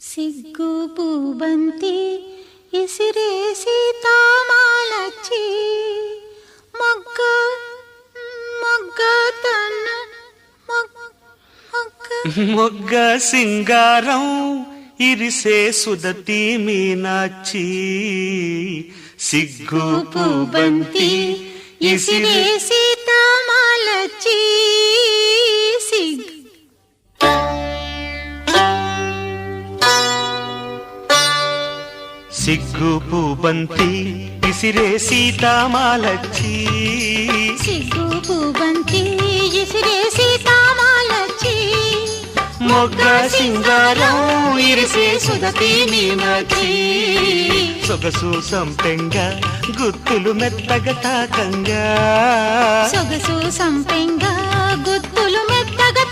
సిగ్గు పూబంతి ఇసిరేసి తామాలచ్చి మొగ్గ మొగ్గ తన మొగ్గ సింగారం ఇరిసే సుదతి మీనాచి సిగ్గు పూబంతి ఇసిరేసి తామాలచ్చి సిగ్గు పూబంతి ఇసిరే సీతామాలచ్చి సిగ్గు పూబంతి ఇసిరే సీతామాలచ్చి మొగ్గ సింగారం ఇరిసే సుదతి మీనాచి సొగసు సంపెంగ గుత్తులు మెత్తగా తాకంగా సొగసు సంపెంగ గుత్తులు మెత్తగా